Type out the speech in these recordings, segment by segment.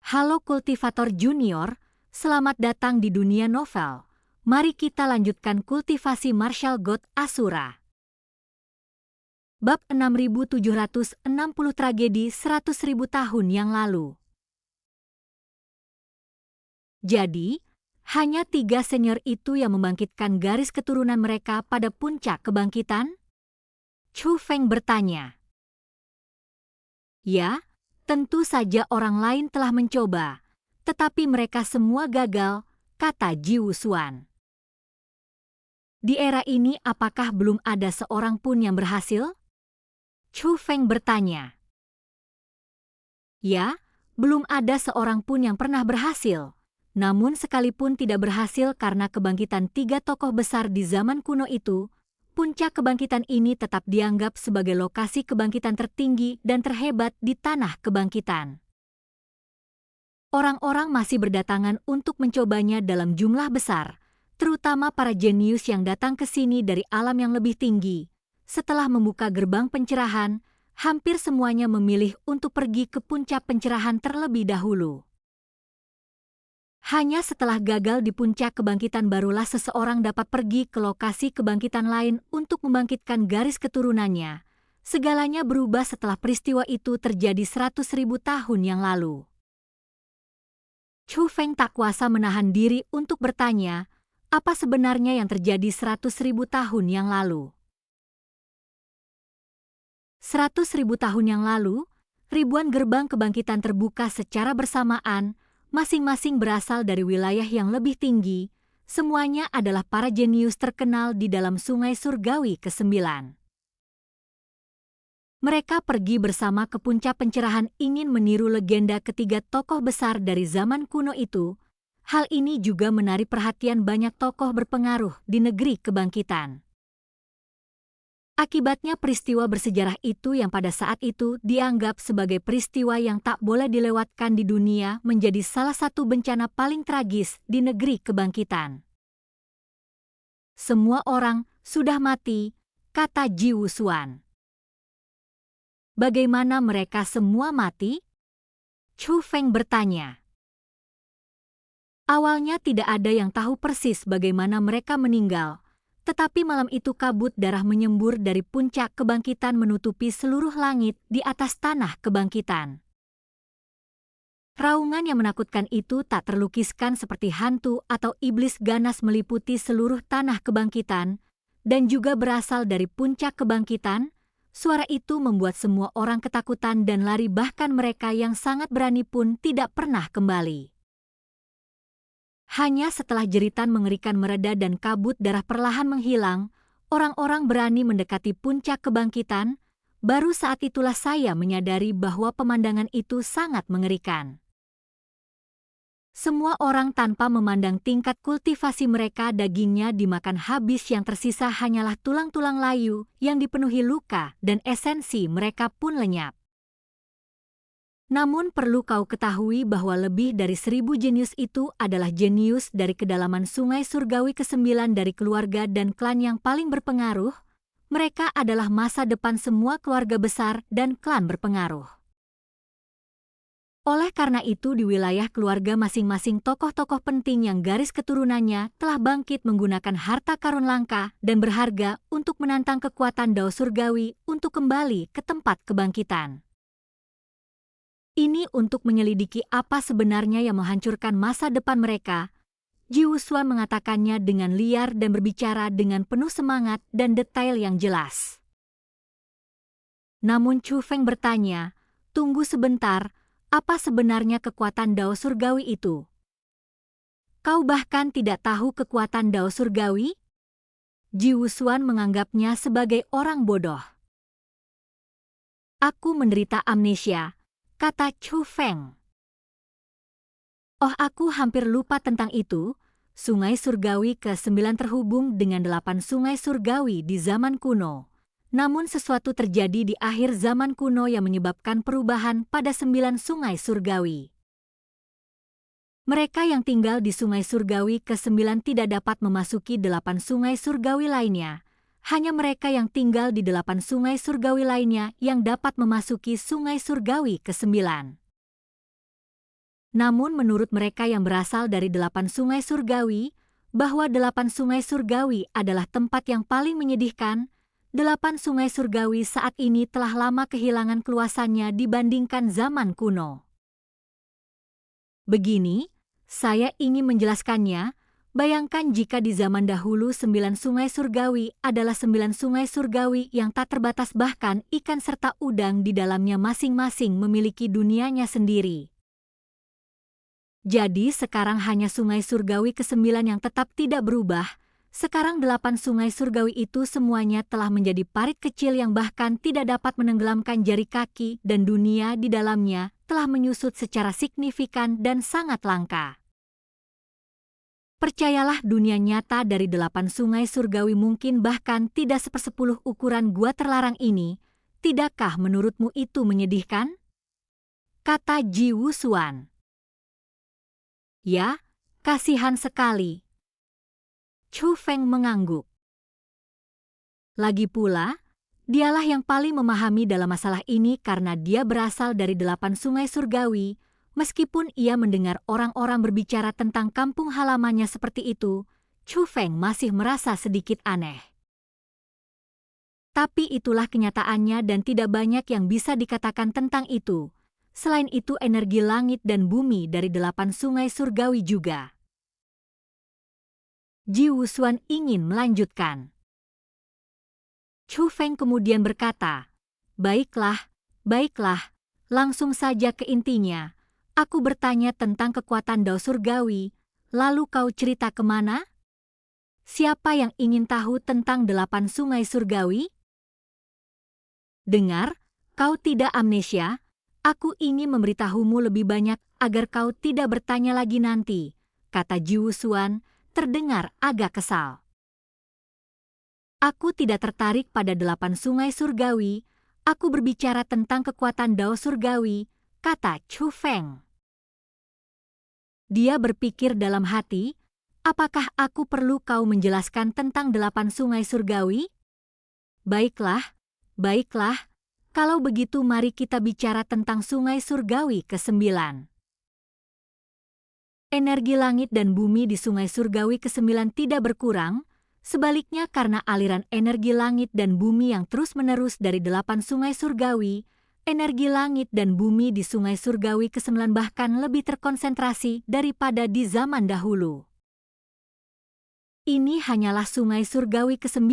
Halo kultivator junior, selamat datang di dunia novel. Mari kita lanjutkan kultivasi Martial God Asura. Bab 6760 Tragedi 100.000 tahun yang lalu. Jadi, hanya 3 senior itu yang membangkitkan garis keturunan mereka pada puncak kebangkitan? Chu Feng bertanya. Ya, tentu saja orang lain telah mencoba, tetapi mereka semua gagal, kata Ji Wusuan. Di era ini apakah belum ada seorang pun yang berhasil? Chu Feng bertanya. Ya, belum ada seorang pun yang pernah berhasil. Namun sekalipun tidak berhasil karena kebangkitan 3 tokoh besar di zaman kuno itu, puncak kebangkitan ini tetap dianggap sebagai lokasi kebangkitan tertinggi dan terhebat di tanah kebangkitan. Orang-orang masih berdatangan untuk mencobanya dalam jumlah besar, terutama para jenius yang datang ke sini dari alam yang lebih tinggi. Setelah membuka gerbang pencerahan, hampir semuanya memilih untuk pergi ke puncak pencerahan terlebih dahulu. Hanya setelah gagal di puncak kebangkitan barulah seseorang dapat pergi ke lokasi kebangkitan lain untuk membangkitkan garis keturunannya. Segalanya berubah setelah peristiwa itu terjadi 100.000 tahun yang lalu. Chu Feng tak kuasa menahan diri untuk bertanya, apa sebenarnya yang terjadi 100.000 tahun yang lalu? 100.000 tahun yang lalu, ribuan gerbang kebangkitan terbuka secara bersamaan, masing-masing berasal dari wilayah yang lebih tinggi. Semuanya adalah para jenius terkenal di dalam Sungai Surgawi ke-9. Mereka pergi bersama ke puncak pencerahan ingin meniru legenda ketiga tokoh besar dari zaman kuno itu. Hal ini juga menarik perhatian banyak tokoh berpengaruh di negeri kebangkitan. Akibatnya peristiwa bersejarah itu yang pada saat itu dianggap sebagai peristiwa yang tak boleh dilewatkan di dunia menjadi salah satu bencana paling tragis di negeri kebangkitan. Semua orang sudah mati, kata Ji Wusuan. Bagaimana mereka semua mati? Chu Feng bertanya. Awalnya tidak ada yang tahu persis bagaimana mereka meninggal. Tetapi malam itu kabut darah menyembur dari puncak kebangkitan menutupi seluruh langit di atas tanah kebangkitan. Raungan yang menakutkan itu tak terlukiskan seperti hantu atau iblis ganas meliputi seluruh tanah kebangkitan, dan juga berasal dari puncak kebangkitan. Suara itu membuat semua orang ketakutan dan lari, bahkan mereka yang sangat berani pun tidak pernah kembali. Hanya setelah jeritan mengerikan mereda dan kabut darah perlahan menghilang, orang-orang berani mendekati puncak kebangkitan. Baru saat itulah saya menyadari bahwa pemandangan itu sangat mengerikan. Semua orang tanpa memandang tingkat kultivasi mereka, dagingnya dimakan habis, yang tersisa hanyalah tulang-tulang layu yang dipenuhi luka dan esensi mereka pun lenyap. Namun perlu kau ketahui bahwa lebih dari 1.000 jenius itu adalah jenius dari kedalaman Sungai Surgawi ke-9 dari keluarga dan klan yang paling berpengaruh. Mereka adalah masa depan semua keluarga besar dan klan berpengaruh. Oleh karena itu di wilayah keluarga masing-masing tokoh-tokoh penting yang garis keturunannya telah bangkit menggunakan harta karun langka dan berharga untuk menantang kekuatan Dao Surgawi untuk kembali ke tempat kebangkitan. Ini untuk menyelidiki apa sebenarnya yang menghancurkan masa depan mereka. Ji Wusuan mengatakannya dengan liar dan berbicara dengan penuh semangat dan detail yang jelas. Namun Chu Feng bertanya, tunggu sebentar, apa sebenarnya kekuatan Dao Surgawi itu? Kau bahkan tidak tahu kekuatan Dao Surgawi? Ji Wusuan menganggapnya sebagai orang bodoh. Aku menderita amnesia, kata Chu Feng. Oh, aku hampir lupa tentang itu. Sungai Surgawi ke-9 terhubung dengan 8 sungai surgawi di zaman kuno. Namun sesuatu terjadi di akhir zaman kuno yang menyebabkan perubahan pada 9 sungai surgawi. Mereka yang tinggal di Sungai Surgawi ke-9 tidak dapat memasuki 8 sungai surgawi lainnya. Hanya mereka yang tinggal di 8 sungai surgawi lainnya yang dapat memasuki Sungai Surgawi ke-9. Namun menurut mereka yang berasal dari 8 sungai surgawi, bahwa 8 sungai surgawi adalah tempat yang paling menyedihkan, 8 sungai surgawi saat ini telah lama kehilangan keluasannya dibandingkan zaman kuno. Begini, saya ingin menjelaskannya. Bayangkan jika di zaman dahulu 9 sungai surgawi adalah 9 sungai surgawi yang tak terbatas, bahkan ikan serta udang di dalamnya masing-masing memiliki dunianya sendiri. Jadi sekarang hanya sungai surgawi ke-9 yang tetap tidak berubah. Sekarang 8 sungai surgawi itu semuanya telah menjadi parit kecil yang bahkan tidak dapat menenggelamkan jari kaki, dan dunia di dalamnya telah menyusut secara signifikan dan sangat langka. Percayalah, dunia nyata dari 8 sungai surgawi mungkin bahkan tidak 1/10 ukuran gua terlarang ini. Tidakkah menurutmu itu menyedihkan? Kata Ji Wusuan. Ya, kasihan sekali. Chu Feng mengangguk. Lagi pula, dialah yang paling memahami dalam masalah ini karena dia berasal dari 8 sungai surgawi. Meskipun ia mendengar orang-orang berbicara tentang kampung halamannya seperti itu, Chu Feng masih merasa sedikit aneh. Tapi itulah kenyataannya dan tidak banyak yang bisa dikatakan tentang itu. Selain itu, energi langit dan bumi dari 8 sungai surgawi juga. Ji Wusuan ingin melanjutkan. Chu Feng kemudian berkata, baiklah, langsung saja ke intinya. Aku bertanya tentang kekuatan Dao Surgawi, lalu kau cerita kemana? Siapa yang ingin tahu tentang 8 sungai surgawi? Dengar, kau tidak amnesia. Aku ingin memberitahumu lebih banyak agar kau tidak bertanya lagi nanti, kata Ji Wusuan, terdengar agak kesal. Aku tidak tertarik pada 8 sungai surgawi, aku berbicara tentang kekuatan Dao Surgawi, kata Chu Feng. Dia berpikir dalam hati, apakah aku perlu kau menjelaskan tentang 8 sungai surgawi? Baiklah, kalau begitu mari kita bicara tentang sungai surgawi ke-9. Energi langit dan bumi di sungai surgawi ke-9 tidak berkurang, sebaliknya karena aliran energi langit dan bumi yang terus-menerus dari 8 sungai surgawi, energi langit dan bumi di sungai surgawi ke-9 bahkan lebih terkonsentrasi daripada di zaman dahulu. Ini hanyalah sungai surgawi ke-9,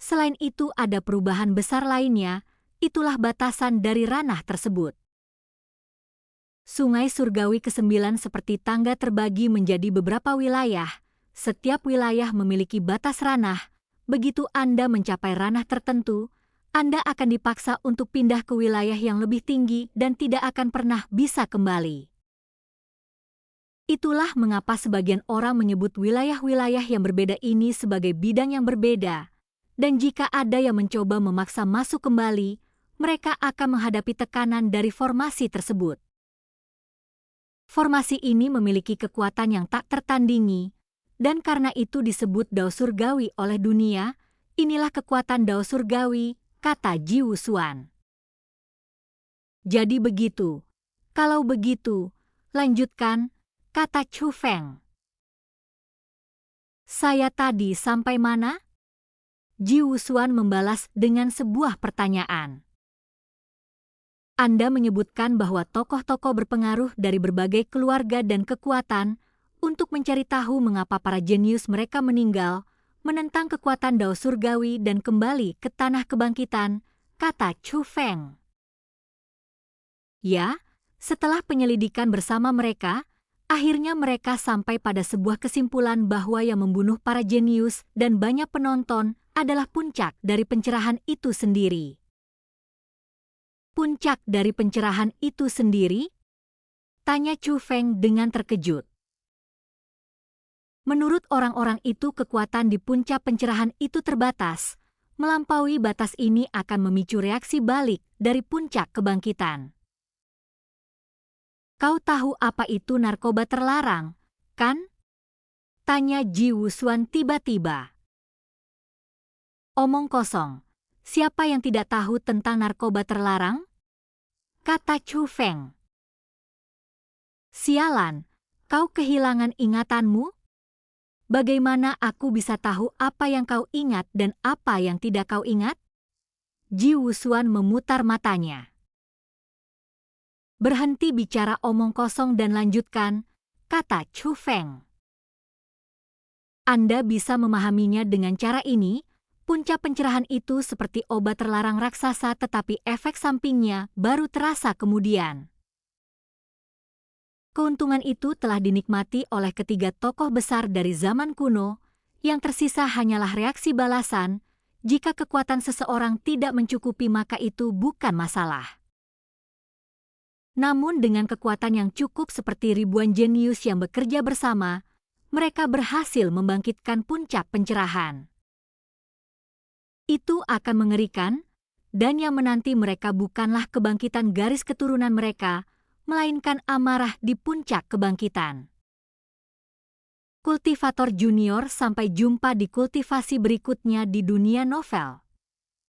selain itu ada perubahan besar lainnya, itulah batasan dari ranah tersebut. Sungai surgawi ke-9 seperti tangga terbagi menjadi beberapa wilayah, setiap wilayah memiliki batas ranah, begitu Anda mencapai ranah tertentu, Anda akan dipaksa untuk pindah ke wilayah yang lebih tinggi dan tidak akan pernah bisa kembali. Itulah mengapa sebagian orang menyebut wilayah-wilayah yang berbeda ini sebagai bidang yang berbeda, dan jika ada yang mencoba memaksa masuk kembali, mereka akan menghadapi tekanan dari formasi tersebut. Formasi ini memiliki kekuatan yang tak tertandingi, dan karena itu disebut Dao Surgawi oleh dunia. Inilah kekuatan Dao Surgawi, kata Ji Wusuan. Jadi begitu. Kalau begitu, lanjutkan, kata Chu Feng. Saya tadi sampai mana? Ji Wusuan membalas dengan sebuah pertanyaan. Anda menyebutkan bahwa tokoh-tokoh berpengaruh dari berbagai keluarga dan kekuatan untuk mencari tahu mengapa para jenius mereka meninggal, menentang kekuatan Dao Surgawi dan kembali ke tanah kebangkitan, kata Chu Feng. Ya, setelah penyelidikan bersama mereka, akhirnya mereka sampai pada sebuah kesimpulan bahwa yang membunuh para jenius dan banyak penonton adalah puncak dari pencerahan itu sendiri. Puncak dari pencerahan itu sendiri? Tanya Chu Feng dengan terkejut. Menurut orang-orang itu kekuatan di puncak pencerahan itu terbatas. Melampaui batas ini akan memicu reaksi balik dari puncak kebangkitan. Kau tahu apa itu narkoba terlarang, kan? Tanya Ji Wusuan tiba-tiba. Omong kosong. Siapa yang tidak tahu tentang narkoba terlarang? Kata Chu Feng. Sialan, kau kehilangan ingatanmu? Bagaimana aku bisa tahu apa yang kau ingat dan apa yang tidak kau ingat? Ji Wusuan memutar matanya. Berhenti bicara omong kosong dan lanjutkan, kata Chu Feng. Anda bisa memahaminya dengan cara ini, puncak pencerahan itu seperti obat terlarang raksasa tetapi efek sampingnya baru terasa kemudian. Keuntungan itu telah dinikmati oleh ketiga tokoh besar dari zaman kuno, yang tersisa hanyalah reaksi balasan. Jika kekuatan seseorang tidak mencukupi maka itu bukan masalah. Namun dengan kekuatan yang cukup seperti ribuan jenius yang bekerja bersama, mereka berhasil membangkitkan puncak pencerahan. Itu akan mengerikan, dan yang menanti mereka bukanlah kebangkitan garis keturunan mereka, melainkan amarah di puncak kebangkitan. Kultivator Junior, sampai jumpa di kultivasi berikutnya di dunia novel.